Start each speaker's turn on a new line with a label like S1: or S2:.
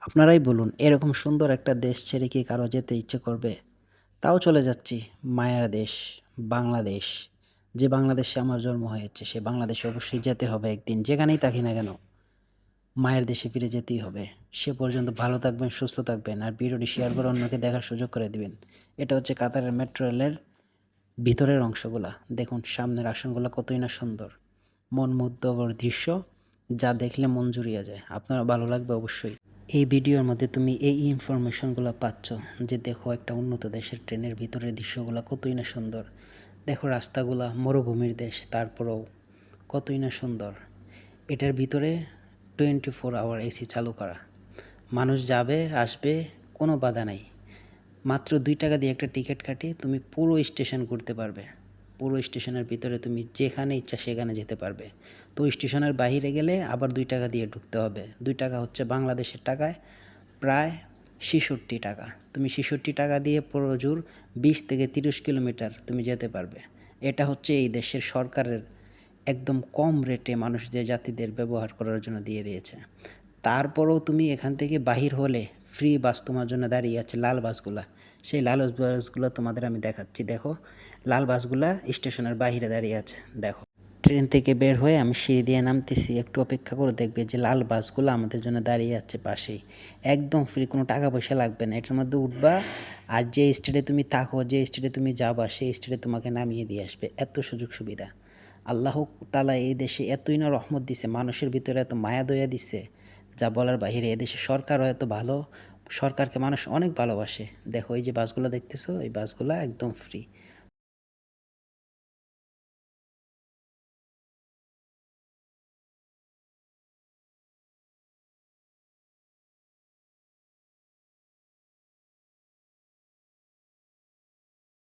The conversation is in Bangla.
S1: আপনারাই বলুন, এরকম সুন্দর একটা দেশ ছেড়ে কি কারো যেতে ইচ্ছে করবে? তাও চলে যাচ্ছি মায়ার দেশ, বাংলাদেশ। যে বাংলাদেশে আমার জন্ম হয়েছে, সে বাংলাদেশে অবশ্যই যেতে হবে একদিন। যেখানেই থাকি না কেন, মায়ের দেশে ফিরে যেতেই হবে। সে পর্যন্ত ভালো থাকবেন, সুস্থ থাকবেন। আর ভিডিওটি শেয়ার করে অন্যকে দেখার সুযোগ করে দিবেন। এটা হচ্ছে কাতারের মেট্রো রেলের ভিতরের অংশগুলা। দেখুন সামনের আসনগুলা কতই না সুন্দর। মন মুগ্ধকর দৃশ্য, যা দেখলে মন জুড়িয়ে যায়। আপনারও ভালো লাগবে অবশ্যই। এই ভিডিওর মধ্যে তুমি এই ইনফরমেশনগুলো পাচ্ছ যে দেখো একটা উন্নত দেশের ট্রেনের ভিতরের দৃশ্যগুলো কতই না সুন্দর। দেখো রাস্তাগুলা মরুভূমির দেশ, তারপরেও কতই না সুন্দর। এটার ভিতরে 24 আওয়ার এসি চালু করা। মানুষ যাবে আসবে, কোনো বাধা নাই। মাত্র 2 টাকা দিয়ে একটা টিকিট কাটিয়ে তুমি পুরো স্টেশন ঘুরতে পারবে। পুরো স্টেশনের ভিতরে তুমি যেখানে ইচ্ছা সেখানে যেতে পারবে। তো স্টেশনের বাইরে গেলে আবার 2 টাকা দিয়ে ঢুকতে হবে। 2 টাকা হচ্ছে বাংলাদেশের টাকায় প্রায় 66 টাকা। তুমি 66 টাকা দিয়ে প্রচুর 20 থেকে 30 কিলোমিটার তুমি যেতে পারবে। এটা হচ্ছে এই দেশের সরকারের একদম কম রেটে মানুষদের জাতিদের ব্যবহার করার জন্য দিয়ে দিয়েছে। তারপরেও তুমি এখান থেকে বাহির হলে ফ্রি বাস তোমার জন্য দাঁড়িয়ে আছে, লাল বাসগুলা। সেই লাল বাসগুলো তোমাদের আমি দেখাচ্ছি। দেখো লাল বাসগুলা স্টেশনের বাহিরে দাঁড়িয়ে আছে। দেখো ট্রেন থেকে বের হয়ে আমি সিঁড়ি দিয়ে নামতেছি, একটু অপেক্ষা করে দেখবে যে লাল বাসগুলো আমাদের জন্য দাঁড়িয়ে আছে পাশেই। একদম ফ্রি, কোনো টাকা পয়সা লাগবে না। এটার মধ্যে উঠবা আর যে স্টেটে তুমি থাকো, যে স্টেটে তুমি যাবা, সেই স্টেটে তোমাকে নামিয়ে দিয়ে আসবে। এত সুযোগ সুবিধা। আল্লাহ তাআলা এই দেশে এতই না রহমত দিছে, মানুষের ভিতরে এত মায়া দয়া দিছে, যা বলার বাহিরে। এদেশের সরকারও এত ভালো, সরকারকে মানুষ অনেক ভালোবাসে। দেখো এই যে বাসগুলো দেখতেছো, এই বাসগুলো একদম ফ্রি।